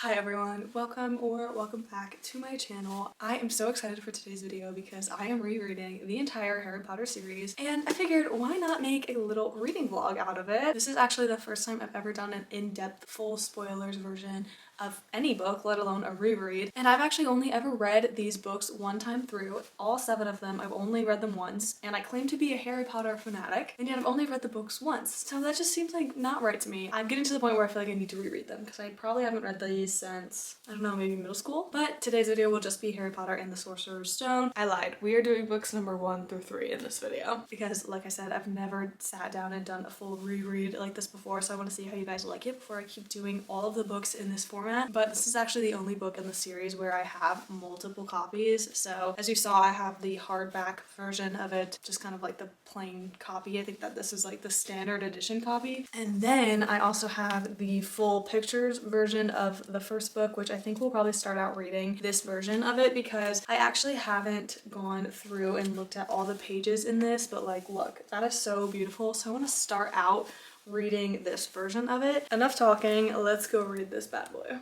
Hi everyone, welcome back to my channel. I am so excited for today's video because I am rereading the entire Harry Potter series and I figured why not make a little reading vlog out of it. This is actually the first time I've ever done an in-depth full spoilers version of any book, let alone a reread. And I've actually only ever read these books one time through, all 7 of them. I've only read them once and I claim to be a Harry Potter fanatic and yet I've only read the books once. So that just seems like not right to me. I'm getting to the point where I feel like I need to reread them because I probably haven't read these since, I don't know, maybe middle school. But today's video will just be Harry Potter and the Sorcerer's Stone. I lied. We are doing books number 1 through 3 in this video because like I said, I've never sat down and done a full reread like this before, so I want to see how you guys like it before I keep doing all of the books in this format. But this is actually the only book in the series where I have multiple copies. So as you saw, I have the hardback version of it, just kind of like the plain copy. I think that this is like the standard edition copy. And then I also have the full pictures version of the first book, which I think we'll probably start out reading this version of it because I actually haven't gone through and looked at all the pages in this, but like, look, that is so beautiful. So I want to start out reading this version of it. Enough talking, let's go read this bad boy.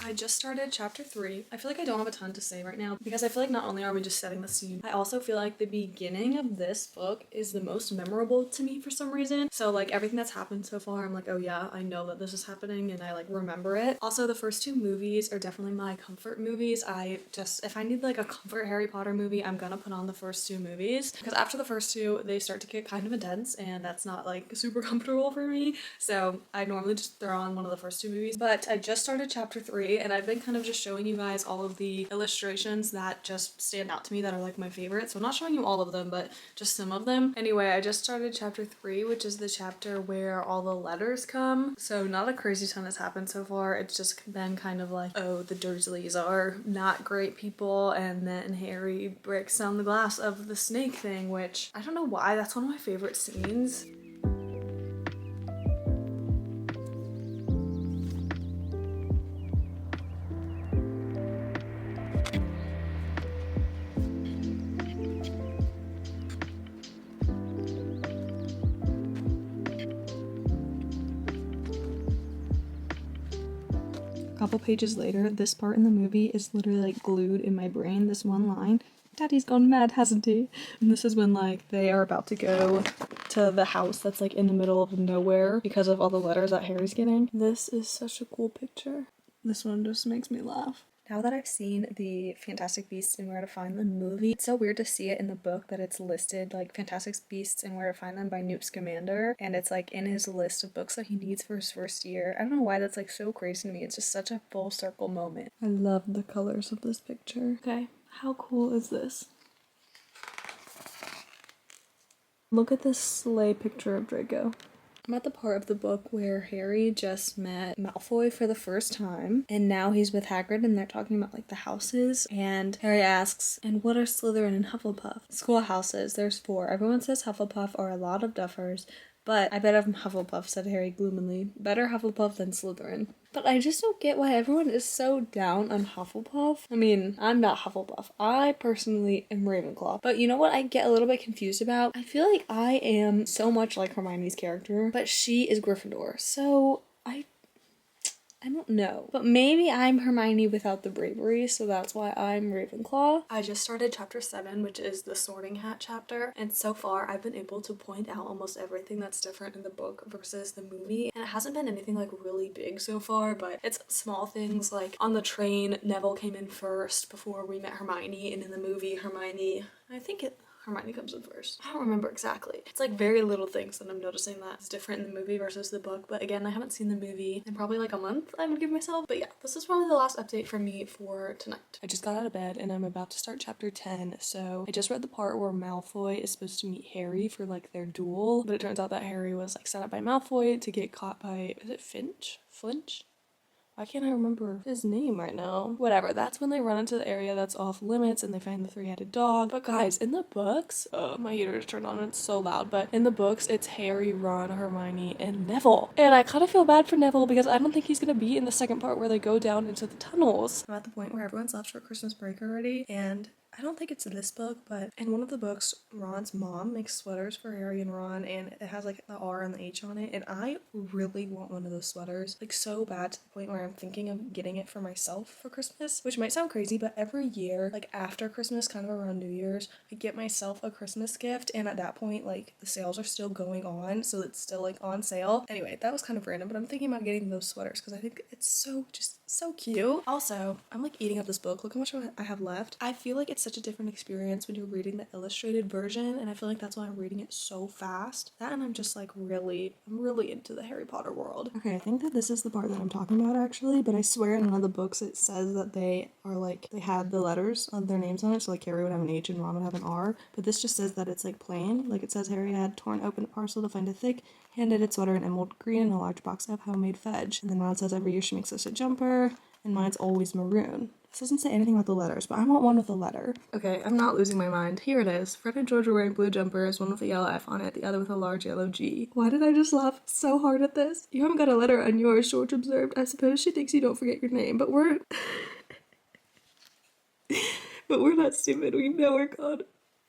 I just started chapter 3. I feel like I don't have a ton to say right now because I feel like not only are we just setting the scene, I also feel like the beginning of this book is the most memorable to me for some reason. So like everything that's happened so far, I'm like, oh yeah, I know that this is happening and I like remember it. Also, the first 2 movies are definitely my comfort movies. If I need like a comfort Harry Potter movie, I'm gonna put on the first 2 movies because after the first 2, they start to get kind of intense and that's not like super comfortable for me. So I normally just throw on one of the first 2 movies, but I just started chapter 3 and I've been kind of just showing you guys all of the illustrations that just stand out to me that are like my favorite. So I'm not showing you all of them, but just some of them. Anyway, I just started chapter 3, which is the chapter where all the letters come. So not a crazy ton has happened so far. It's just been kind of like, oh, the Dursleys are not great people, and then Harry breaks down the glass of the snake thing, which I don't know why, that's one of my favorite scenes. A couple pages later, this part in the movie is literally like glued in my brain, this one line. Daddy's gone mad, hasn't he? And this is when like they are about to go to the house that's like in the middle of nowhere because of all the letters that Harry's getting. This is such a cool picture. This one just makes me laugh. Now that I've seen the Fantastic Beasts and Where to Find Them movie, it's so weird to see it in the book that it's listed like Fantastic Beasts and Where to Find Them by Newt Scamander, and it's like in his list of books that he needs for his first year. I don't know why that's like so crazy to me. It's just such a full circle moment. I love the colors of this picture. Okay, how cool is this? Look at this sleigh picture of Draco. I'm at the part of the book where Harry just met Malfoy for the first time, and now he's with Hagrid and they're talking about like the houses, and Harry asks, and what are Slytherin and Hufflepuff? Schoolhouses, there's 4. Everyone says Hufflepuff are a lot of duffers, but I bet I'm Hufflepuff, said Harry gloomily. Better Hufflepuff than Slytherin. But I just don't get why everyone is so down on Hufflepuff. I mean, I'm not Hufflepuff. I personally am Ravenclaw. But you know what I get a little bit confused about? I feel like I am so much like Hermione's character, but she is Gryffindor. So I don't know. But maybe I'm Hermione without the bravery, so that's why I'm Ravenclaw. I just started chapter 7, which is the Sorting Hat chapter, and so far I've been able to point out almost everything that's different in the book versus the movie, and it hasn't been anything like really big so far, but it's small things like on the train, Neville came in first before we met Hermione, and in the movie Hermione comes in first. I don't remember exactly. It's like very little things that I'm noticing that's different in the movie versus the book. But again, I haven't seen the movie in probably like a month, I would give myself. But yeah, this is probably the last update from me for tonight. I just got out of bed and I'm about to start chapter 10. So I just read the part where Malfoy is supposed to meet Harry for like their duel. But it turns out that Harry was like set up by Malfoy to get caught by, is it Finch? Flinch? Why can't I remember his name right now? Whatever, that's when they run into the area that's off limits and they find the three-headed dog. But guys, in the books, my heater just turned on and it's so loud, but in the books, it's Harry, Ron, Hermione, and Neville. And I kind of feel bad for Neville because I don't think he's gonna be in the second part where they go down into the tunnels. I'm at the point where everyone's left for Christmas break already, and I don't think it's in this book, but in one of the books, Ron's mom makes sweaters for Harry and Ron, and it has like the R and the H on it, and I really want one of those sweaters, like so bad to the point where I'm thinking of getting it for myself for Christmas, which might sound crazy, but every year, like after Christmas, kind of around New Year's, I get myself a Christmas gift, and at that point, like the sales are still going on, so it's still like on sale. Anyway, that was kind of random, but I'm thinking about getting those sweaters because I think it's so cute. Also, I'm like eating up this book. Look how much I have left. I feel like it's such a different experience when you're reading the illustrated version, and I feel like that's why I'm reading it so fast. That, and I'm just like I'm really into the Harry Potter world. Okay, I think that this is the part that I'm talking about actually, but I swear in one of the books it says that they had the letters of their names on it, so like Harry would have an H and Ron would have an R, but this just says that it's like plain. Like it says Harry had torn open a parcel to find a thick hand-knitted sweater in emerald green and a large box of homemade fudge. And then Ron says every year she makes us a jumper, and mine's always maroon. This doesn't say anything about the letters, but I want one with a letter. Okay, I'm not losing my mind. Here it is. Fred and George are wearing blue jumpers, one with a yellow F on it, the other with a large yellow G. Why did I just laugh so hard at this? You haven't got a letter on yours, George observed. I suppose she thinks you don't forget your name, but we're... but we're not stupid. We know we're called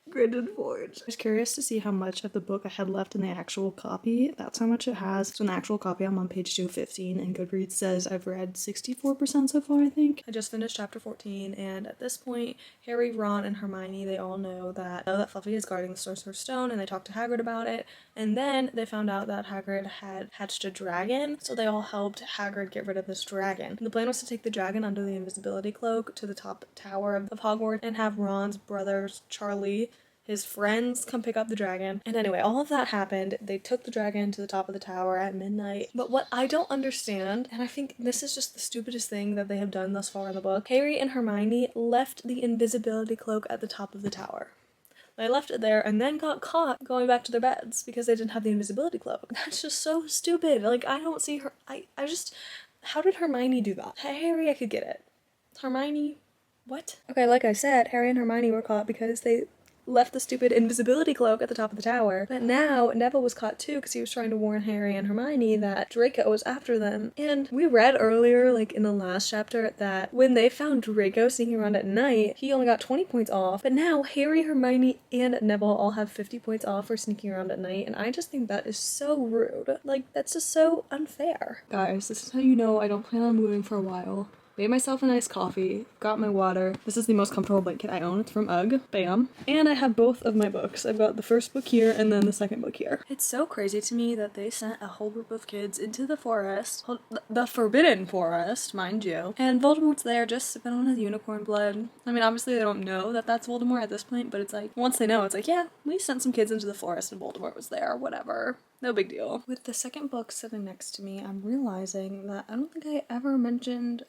Grid Forge. I was curious to see how much of the book I had left in the actual copy. That's how much it has. So in the actual copy, I'm on page 215, and Goodreads says I've read 64% so far, I think. I just finished chapter 14, and at this point, Harry, Ron, and Hermione, they all know that Fluffy is guarding the Sorcerer's Stone, and they talk to Hagrid about it. And then they found out that Hagrid had hatched a dragon, so they all helped Hagrid get rid of this dragon. And the plan was to take the dragon under the invisibility cloak to the top tower of Hogwarts and have Ron's brothers, Charlie, his friends, come pick up the dragon. And anyway, all of that happened. They took the dragon to the top of the tower at midnight. But what I don't understand, and I think this is just the stupidest thing that they have done thus far in the book, Harry and Hermione left the invisibility cloak at the top of the tower. They left it there and then got caught going back to their beds because they didn't have the invisibility cloak. That's just so stupid. Like, I don't see her. How did Hermione do that? Harry, I could get it. Hermione, what? Okay, like I said, Harry and Hermione were caught because they left the stupid invisibility cloak at the top of the tower. But now Neville was caught too because he was trying to warn Harry and Hermione that Draco was after them. And we read earlier, like in the last chapter, that when they found Draco sneaking around at night, he only got 20 points off. But now Harry, Hermione, and Neville all have 50 points off for sneaking around at night. And I just think that is so rude. Like, that's just so unfair. Guys, this is how you know I don't plan on moving for a while. Made myself a nice coffee, got my water. This is the most comfortable blanket I own. It's from UGG. Bam. And I have both of my books. I've got the first book here and then the second book here. It's so crazy to me that they sent a whole group of kids into the forest, the Forbidden Forest, mind you, and Voldemort's there just sipping on his unicorn blood. I mean, obviously they don't know that that's Voldemort at this point, but it's like, once they know, it's like, yeah, we sent some kids into the forest and Voldemort was there, whatever. No big deal. With the second book sitting next to me, I'm realizing that I don't think I ever mentioned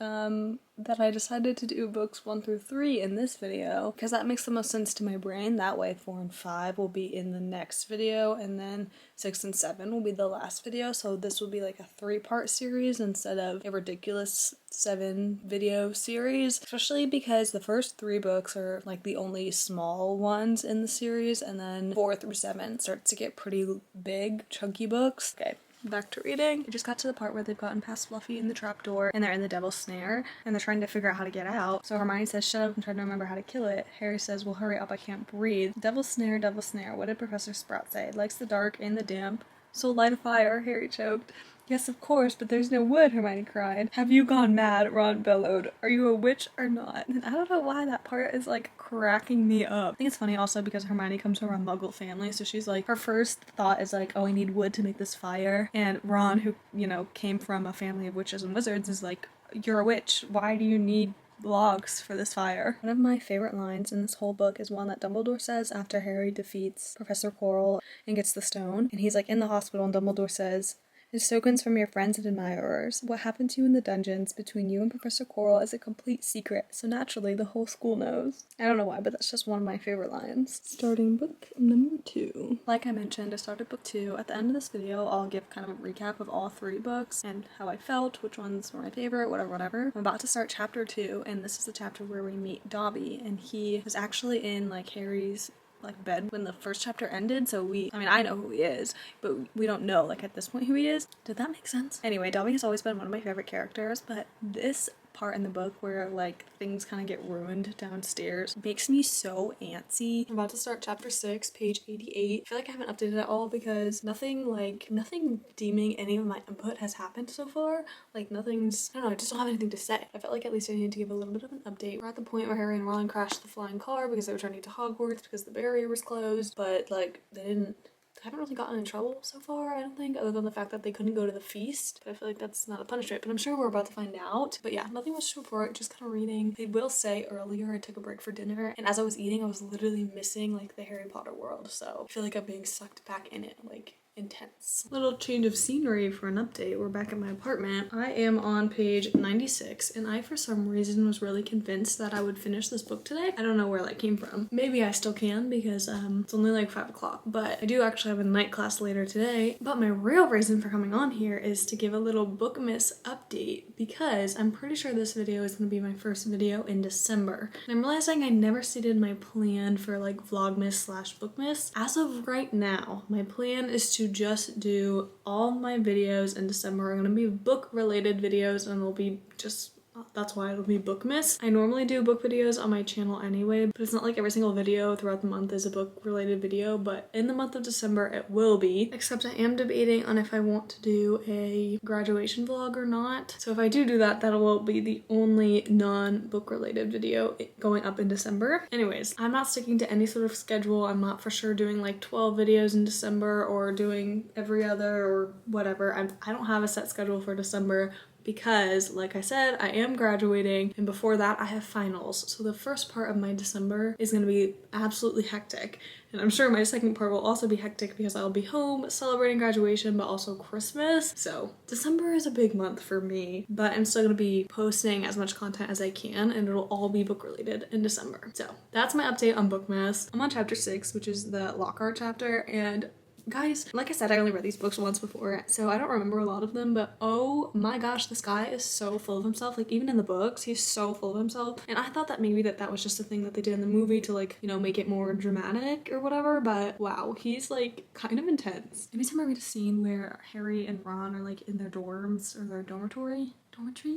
that I decided to do books 1 through 3 in this video, because that makes the most sense to my brain. That way 4 and 5 will be in the next video, and then 6 and 7 will be the last video, so this will be like a 3-part series instead of a ridiculous 7 video series, especially because the first 3 books are like the only small ones in the series, and then 4 through 7 starts to get pretty big, chunky books. Okay, back to reading. I just got to the part where they've gotten past Fluffy in the trapdoor and they're in the devil's snare and they're trying to figure out how to get out. So Hermione says, shut up and try to remember how to kill it. Harry says, well, hurry up, I can't breathe. Devil's snare, what did Professor Sprout say? Likes the dark and the damp. So light a fire, Harry choked. Yes, of course, but there's no wood, Hermione cried. Have you gone mad? Ron bellowed. Are you a witch or not? And I don't know why that part is like cracking me up. I think it's funny also because Hermione comes from a muggle family, so she's like, her first thought is like, oh, I need wood to make this fire. And Ron, who, you know, came from a family of witches and wizards, is like, you're a witch. Why do you need logs for this fire? One of my favorite lines in this whole book is one that Dumbledore says after Harry defeats Professor Quirrell and gets the stone. And he's like in the hospital and Dumbledore says, It's tokens from your friends and admirers. What happened to you in the dungeons between you and Professor Quirrell is a complete secret, so naturally the whole school knows. I don't know why, but that's just one of my favorite lines. Starting book number 2. Like I mentioned, I started book 2. At the end of this video, I'll give kind of a recap of all 3 books and how I felt, which ones were my favorite, whatever. I'm about to start chapter 2, and this is the chapter where we meet Dobby, and he was actually in like Harry's bed when the first chapter ended, so I know who he is, but we don't know like at this point who he is. Did that make sense? Anyway, Dobby has always been one of my favorite characters, but this part in the book where like things kind of get ruined downstairs makes me so antsy. I'm about to start chapter 6, page 88. I feel like I haven't updated at all because nothing deeming any of my input has happened so far. Like nothing's, I don't know, I just don't have anything to say. I felt like at least I needed to give a little bit of an update. We're at the point where Harry and Ron crashed the flying car because they were trying to get to Hogwarts because the barrier was closed, but like I haven't really gotten in trouble so far, I don't think, other than the fact that they couldn't go to the feast. But I feel like that's not a punishment, but I'm sure we're about to find out. But yeah, nothing much to report, just kind of reading. I will say earlier I took a break for dinner, and as I was eating, I was literally missing like the Harry Potter world, so I feel like I'm being sucked back in it, like intense. Little change of scenery for an update. We're back at my apartment. I am on page 96, and I for some reason was really convinced that I would finish this book today. I don't know where that came from. Maybe I still can because it's only like 5 o'clock, but I do actually have a night class later today. But my real reason for coming on here is to give a little Bookmas update because I'm pretty sure this video is going to be my first video in December. And I'm realizing I never stated my plan for like Vlogmas/Bookmas. As of right now, my plan is to just do all my videos in December. I'm gonna be book related videos, and they'll be just, that's why it'll be Bookmas. I normally do book videos on my channel anyway, but it's not like every single video throughout the month is a book related video, but in the month of December it will be, except I am debating on if I want to do a graduation vlog or not. So if I do that, that will be the only non-book related video going up in December. Anyways, I'm not sticking to any sort of schedule. I'm not for sure doing like 12 videos in December or doing every other or whatever. I don't have a set schedule for December, because like I said, I am graduating, and before that I have finals. So the first part of my December is going to be absolutely hectic, and I'm sure my second part will also be hectic because I'll be home celebrating graduation but also Christmas. So December is a big month for me, but I'm still going to be posting as much content as I can, and it'll all be book related in December. So that's my update on Bookmas. I'm on chapter 6, which is the Lockhart chapter, and guys, like I said, I only read these books once before, so I don't remember a lot of them, but oh my gosh, this guy is so full of himself. Like, even in the books, he's so full of himself, and I thought that maybe that was just a thing that they did in the movie to, like, you know, make it more dramatic or whatever, but wow, he's, like, kind of intense. Every time I read a scene where Harry and Ron are, like, in their dorms or their dormitory,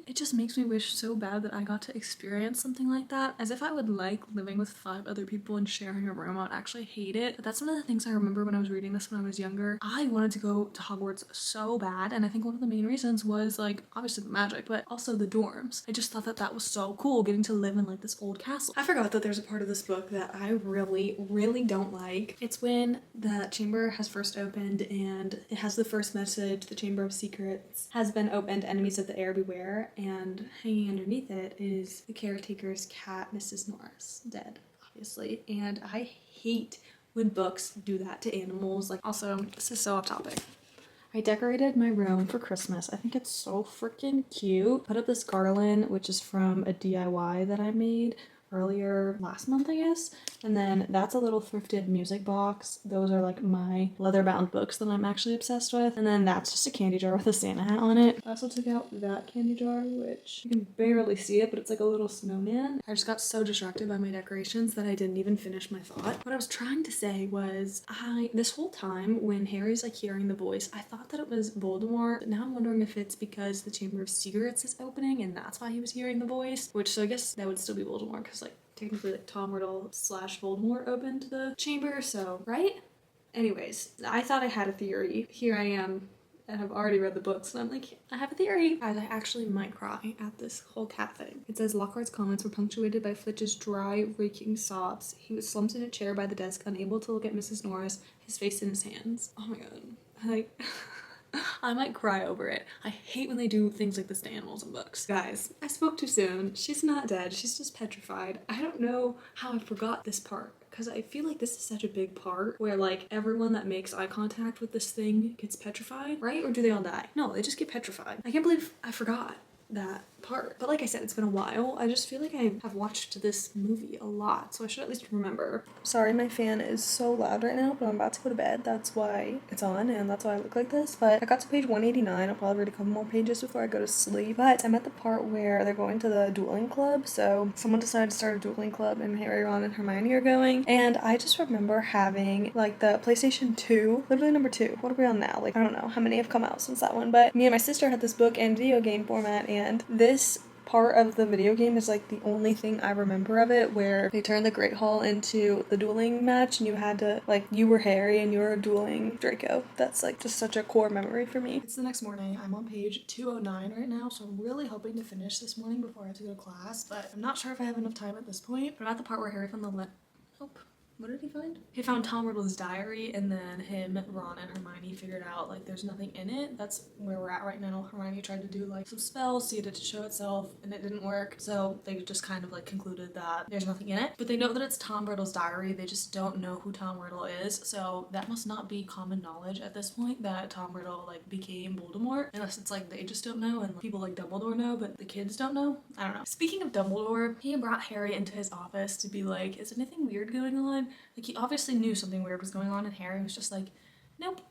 it just makes me wish so bad that I got to experience something like that. As if I would like living with 5 other people and sharing a room. I would actually hate it. But that's one of the things I remember when I was reading this when I was younger. I wanted to go to Hogwarts so bad, and I think one of the main reasons was like obviously the magic, but also the dorms. I just thought that that was so cool, getting to live in like this old castle. I forgot that there's a part of this book that I really don't like. It's when the chamber has first opened and it has the first message, the Chamber of Secrets has been opened, enemies of the air beware, and hanging underneath it is the caretaker's cat, Mrs. Norris, dead, obviously. And I hate when books do that to animals. Like, also, this is so off topic. I decorated my room for Christmas. I think it's so freaking cute. Put up this garland, which is from a DIY that I made earlier last month, I guess. And then that's a little thrifted music box. Those are like my leather bound books that I'm actually obsessed with. And then that's just a candy jar with a Santa hat on it. I also took out that candy jar, which you can barely see it, but it's like a little snowman. I just got so distracted by my decorations that I didn't even finish my thought. What I was trying to say was, this whole time when Harry's like hearing the voice, I thought that it was Voldemort, but now I'm wondering if it's because the Chamber of Secrets is opening and that's why he was hearing the voice, which, so I guess that would still be Voldemort, because like technically like Tom Riddle / Voldemort opened the chamber, so right? Anyways, I thought I had a theory. Here I am, and I've already read the books, and I'm like, I have a theory. Guys, I actually might cry at this whole cat thing. It says Lockhart's comments were punctuated by Flitch's dry, raking sobs. He was slumped in a chair by the desk, unable to look at Mrs. Norris, his face in his hands. Oh my god. Like, I might cry over it. I hate when they do things like this to animals in books. Guys, I spoke too soon. She's not dead. She's just petrified. I don't know how I forgot this part, because I feel like this is such a big part where like everyone that makes eye contact with this thing gets petrified, right? Or do they all die? No, they just get petrified. I can't believe I forgot that part. But like I said, it's been a while. I just feel like I have watched this movie a lot, so I should at least remember. Sorry, my fan is so loud right now, but I'm about to go to bed. That's why it's on, and that's why I look like this. But I got to page 189. I'll probably read a couple more pages before I go to sleep. But I'm at the part where they're going to the dueling club. So someone decided to start a dueling club, and Harry, Ron, and Hermione are going. And I just remember having like the PlayStation 2, literally number 2. What are we on now? Like, I don't know how many have come out since that one. But me and my sister had this book and video game format, and this part of the video game is like the only thing I remember of it, where they turned the Great Hall into the dueling match and you had to, like, you were Harry and you were dueling Draco. That's like just such a core memory for me. It's the next morning. I'm on page 209 right now, so I'm really hoping to finish this morning before I have to go to class, but I'm not sure if I have enough time at this point. But I'm at the part where Harry found the nope. What did he find? He found Tom Riddle's diary, and then him, Ron, and Hermione figured out like there's nothing in it. That's where we're at right now. Hermione tried to do like some spells, see it to show itself, and it didn't work. So they just kind of like concluded that there's nothing in it. But they know that it's Tom Riddle's diary. They just don't know who Tom Riddle is. So that must not be common knowledge at this point that Tom Riddle like became Voldemort, unless it's like they just don't know and like, people like Dumbledore know, but the kids don't know. I don't know. Speaking of Dumbledore, he brought Harry into his office to be like, is anything weird going on? Like, he obviously knew something weird was going on, and Harry was just like, nope.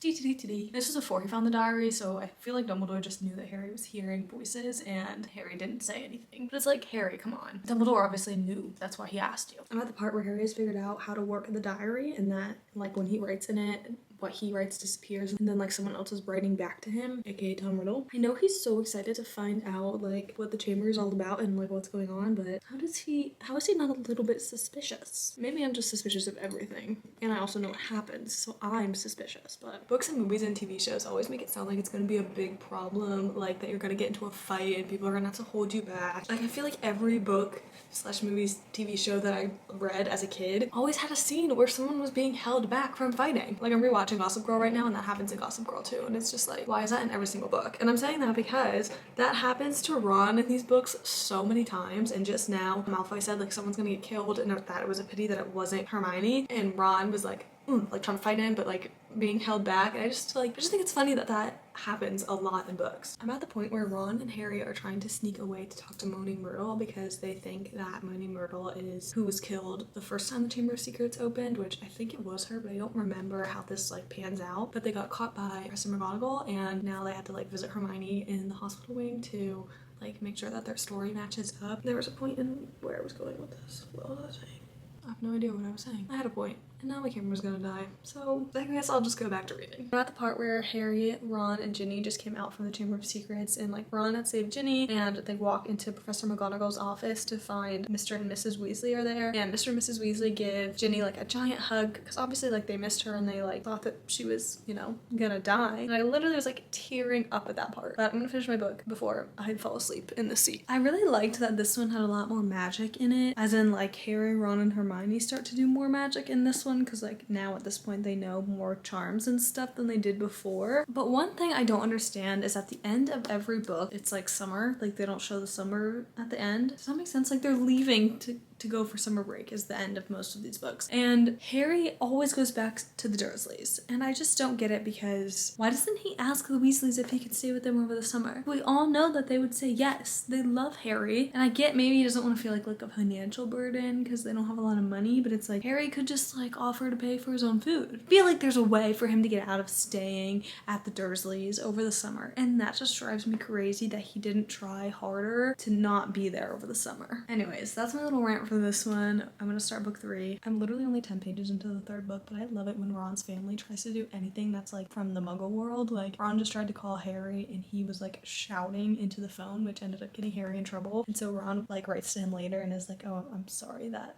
This was before he found the diary, so I feel like Dumbledore just knew that Harry was hearing voices, and Harry didn't say anything. But it's like, Harry, come on. Dumbledore obviously knew. That's why he asked you. I'm at the part where Harry has figured out how to work the diary, and that, like, when he writes in it, what he writes disappears, and then like someone else is writing back to him, aka Tom Riddle. I know he's so excited to find out like what the chamber is all about and like what's going on, but how is he not a little bit suspicious? Maybe I'm just suspicious of everything, and I also know what happens, so I'm suspicious. But books and movies and TV shows always make it sound like it's gonna be a big problem, like that you're gonna get into a fight and people are gonna have to hold you back. Like, I feel like every book / movies TV show that I read as a kid always had a scene where someone was being held back from fighting. Like, I'm rewatching Gossip Girl right now, and that happens in Gossip Girl too, and it's just like, why is that in every single book? And I'm saying that because that happens to Ron in these books so many times, and just now Malfoy said like someone's gonna get killed, and that it was a pity that it wasn't Hermione, and Ron was like like trying to fight him but like being held back, and I just think it's funny that that happens a lot in books. I'm at the point where Ron and Harry are trying to sneak away to talk to Moaning Myrtle because they think that Moaning Myrtle is who was killed the first time the Chamber of Secrets opened, which I think it was her, but I don't remember how this like pans out. But they got caught by Professor McGonagall, and now they had to like visit Hermione in the hospital wing to like make sure that their story matches up. There was a point in where I was going with this. What was I saying? I have no idea what I was saying. I had a point, and now my camera's gonna die, so I guess I'll just go back to reading. We're at the part where Harry, Ron, and Ginny just came out from the Chamber of Secrets, and like Ron had saved Ginny, and they walk into Professor McGonagall's office to find Mr. and Mrs. Weasley are there, and Mr. and Mrs. Weasley give Ginny like a giant hug, because obviously like they missed her and they like thought that she was, you know, gonna die. And I literally was like tearing up at that part, but I'm gonna finish my book before I fall asleep in the seat. I really liked that this one had a lot more magic in it, as in like Harry, Ron, and Hermione start to do more magic in this one, because like now at this point they know more charms and stuff than they did before. But one thing I don't understand is at the end of every book it's like summer, like they don't show the summer at the end. Does that make sense? Like they're leaving to go for summer break is the end of most of these books, and Harry always goes back to the Dursleys, and I just don't get it, because why doesn't he ask the Weasleys if he could stay with them over the summer? We all know that they would say yes. They love Harry, and I get maybe he doesn't want to feel like a financial burden because they don't have a lot of money, but it's like Harry could just like offer to pay for his own food. I feel like there's a way for him to get out of staying at the Dursleys over the summer, and that just drives me crazy that he didn't try harder to not be there over the summer. Anyways, that's my little rant for this one. I'm gonna start book 3. I'm literally only 10 pages into the 3rd book, but I love it when Ron's family tries to do anything that's like from the Muggle world. Like Ron just tried to call Harry and he was like shouting into the phone, which ended up getting Harry in trouble. And so Ron like writes to him later and is like, oh, I'm sorry that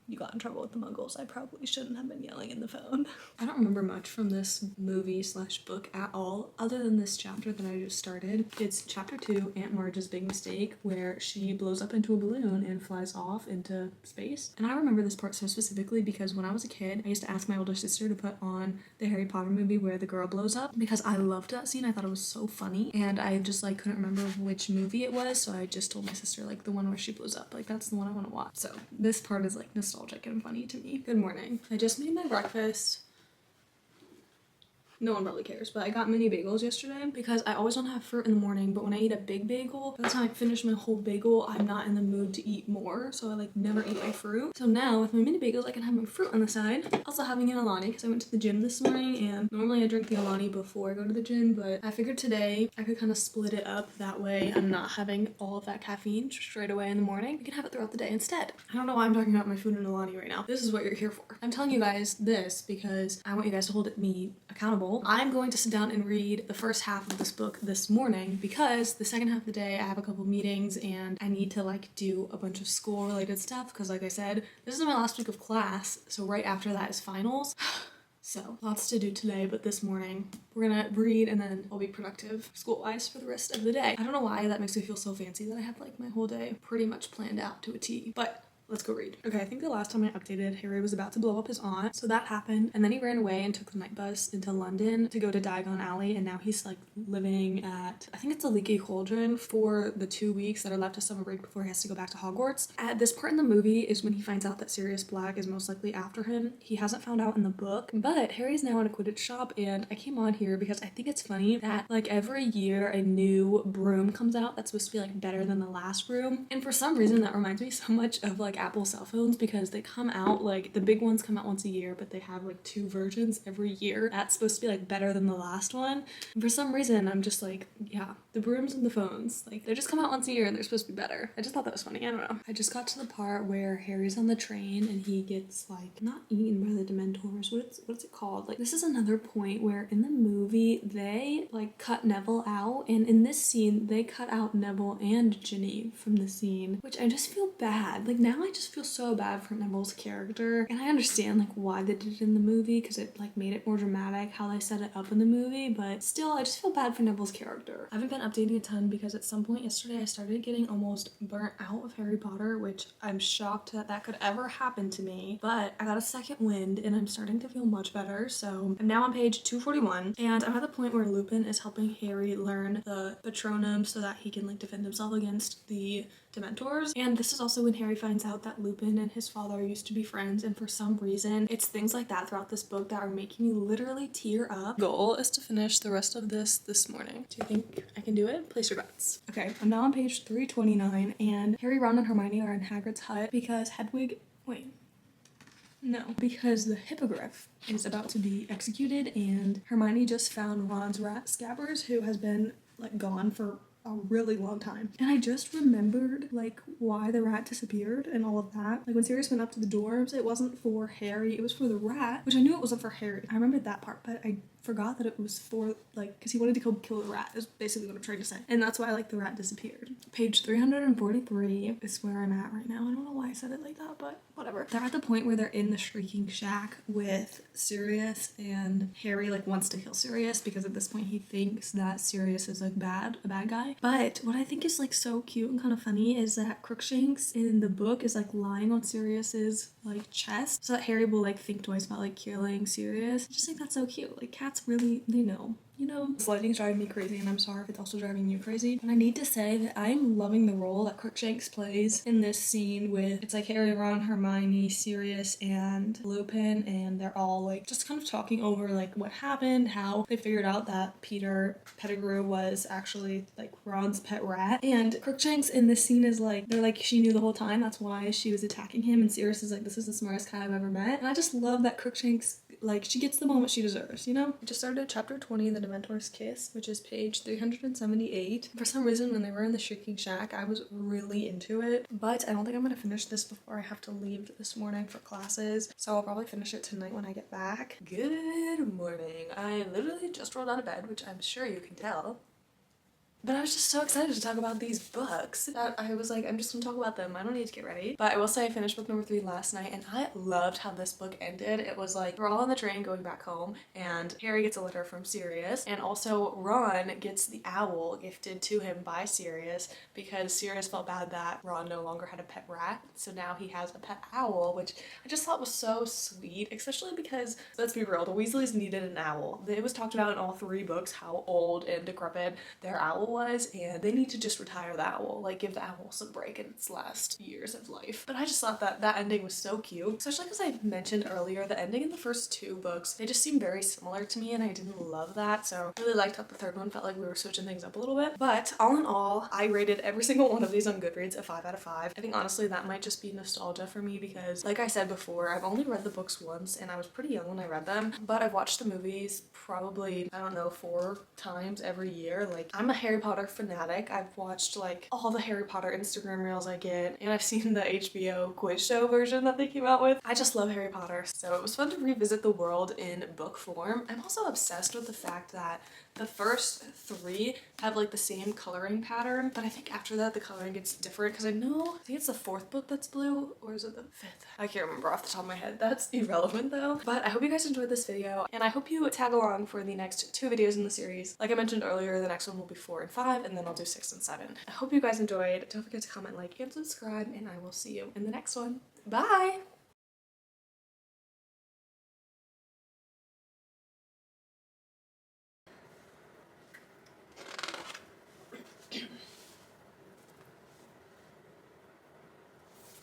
you got in trouble with the Muggles. I probably shouldn't have been yelling in the phone. I don't remember much from this movie / book at all, other than this chapter that I just started. It's chapter 2, Aunt Marge's Big Mistake, where she blows up into a balloon and flies off into into space. And I remember this part so specifically because when I was a kid, I used to ask my older sister to put on the Harry Potter movie where the girl blows up because I loved that scene. I thought it was so funny, and I just like couldn't remember which movie it was, so I just told my sister like the one where she blows up, like that's the one I want to watch. So this part is like nostalgic and funny to me. Good morning. I just made my breakfast. No one probably cares, but I got mini bagels yesterday because I always want to have fruit in the morning, but when I eat a big bagel, by the time I finish my whole bagel, I'm not in the mood to eat more, so I like never eat my fruit. So now with my mini bagels, I can have my fruit on the side. Also having an Alani because I went to the gym this morning, and normally I drink the Alani before I go to the gym, but I figured today I could kind of split it up. That way I'm not having all of that caffeine straight away in the morning. I can have it throughout the day instead. I don't know why I'm talking about my food and Alani right now. This is what you're here for. I'm telling you guys this because I want you guys to hold me accountable. I'm going to sit down and read the first half of this book this morning because the second half of the day I have a couple meetings and I need to like do a bunch of school related stuff because like I said, this is my last week of class, so right after that is finals. So lots to do today, but this morning we're gonna read and then I'll be productive school-wise for the rest of the day. I don't know why that makes me feel so fancy that I have like my whole day pretty much planned out to a T, but let's go read. Okay, I think the last time I updated, Harry was about to blow up his aunt, so that happened, and then he ran away and took the night bus into London to go to Diagon Alley, and now he's like living at, I think it's a Leaky Cauldron for the 2 weeks that are left of summer break before he has to go back to Hogwarts. At this part in the movie is when he finds out that Sirius Black is most likely after him. He hasn't found out in the book, but Harry's now in a Quidditch shop, and I came on here because I think it's funny that like every year a new broom comes out that's supposed to be like better than the last broom, and for some reason that reminds me so much of like Apple cell phones because they come out like the big ones come out once a year, but they have like 2 versions every year that's supposed to be like better than the last one. And for some reason I'm just like, yeah, the brooms and the phones, like they just come out once a year and they're supposed to be better. I just thought that was funny. I don't know. I just got to the part where Harry's on the train and he gets like not eaten by the Dementors. What's it called? Like this is another point where in the movie they like cut Neville out, and in this scene they cut out Neville and Ginny from the scene, which I just feel bad. Like now I just feel so bad for Neville's character, and I understand like why they did it in the movie because it like made it more dramatic how they set it up in the movie, but still I just feel bad for Neville's character. I haven't been updating a ton because at some point yesterday I started getting almost burnt out of Harry Potter, which I'm shocked that that could ever happen to me, but I got a second wind and I'm starting to feel much better. So I'm now on page 241 and I'm at the point where Lupin is helping Harry learn the Patronum so that he can like defend himself against the Dementors. And this is also when Harry finds out that Lupin and his father used to be friends, and for some reason it's things like that throughout this book that are making me literally tear up. Goal is to finish the rest of this morning. Do you think I can do it? Place your bets. Okay, I'm now on page 329 and Harry, Ron, and Hermione are in Hagrid's hut because because the hippogriff is about to be executed, and Hermione just found Ron's rat Scabbers, who has been like gone for a really long time. And I just remembered like why the rat disappeared and all of that. Like when Sirius went up to the dorms, it wasn't for Harry, it was for the rat, which I knew it wasn't for Harry. I remembered that part, but I forgot that it was for like, because he wanted to go kill the rat is basically what I'm trying to say, and that's why like the rat disappeared. Page 343 is where I'm at right now. I don't know why I said it like that, but whatever. They're at the point where they're in the Shrieking Shack with Sirius, and Harry like wants to kill Sirius because at this point he thinks that Sirius is like a bad guy. But what I think is like so cute and kind of funny is that Crookshanks in the book is like lying on Sirius's like chest so that Harry will like think twice about like killing Sirius. I just think that's so cute. Like cats really, they know. You know, this lighting's driving me crazy, and I'm sorry if it's also driving you crazy. And I need to say that I'm loving the role that Crookshanks plays in this scene with, it's like Harry, Ron, Hermione, Sirius, and Lupin, and they're all like just kind of talking over like what happened, how they figured out that Peter Pettigrew was actually like Ron's pet rat. And Crookshanks in this scene is like, they're like, she knew the whole time, that's why she was attacking him, and Sirius is like, this is the smartest cat I've ever met. And I just love that Crookshanks, like, she gets the moment she deserves, you know? I just started chapter 20, The Dementor's Kiss, which is page 378. For some reason, when they were in the Shrieking Shack, I was really into it, but I don't think I'm gonna finish this before I have to leave this morning for classes, so I'll probably finish it tonight when I get back. Good morning. I literally just rolled out of bed, which I'm sure you can tell. But I was just so excited to talk about these books that I was like, I'm just gonna talk about them. I don't need to get ready. But I will say I finished book number 3 last night and I loved how this book ended. It was like we're all on the train going back home and Harry gets a letter from Sirius, and also Ron gets the owl gifted to him by Sirius because Sirius felt bad that Ron no longer had a pet rat. So now he has a pet owl, which I just thought was so sweet, especially because, let's be real, the Weasleys needed an owl. It was talked about in all 3 books how old and decrepit their owl was, and they need to just retire the owl, like give the owl some break in its last years of life. But I just thought that that ending was so cute, especially because I mentioned earlier the ending in the first 2 books, they just seemed very similar to me and I didn't love that, so I really liked how the 3rd one felt like we were switching things up a little bit. But all in all, I rated every single one of these on Goodreads a 5 out of 5. I think honestly that might just be nostalgia for me because, like I said before, I've only read the books once and I was pretty young when I read them, but I've watched the movies probably, I don't know, 4 times every year. Like, I'm a Harry Potter fanatic. I've watched like all the Harry Potter Instagram reels I get, and I've seen the HBO quiz show version that they came out with. I just love Harry Potter, so it was fun to revisit the world in book form. I'm also obsessed with the fact that the first 3 have like the same coloring pattern, but I think after that the coloring gets different because I think it's the 4th book that's blue, or is it the 5th? I can't remember off the top of my head. That's irrelevant though. But I hope you guys enjoyed this video, and I hope you tag along for the next 2 videos in the series. Like I mentioned earlier, the next one will be 4 and 5, and then I'll do 6 and 7. I hope you guys enjoyed. Don't forget to comment, like, and subscribe, and I will see you in the next one. Bye!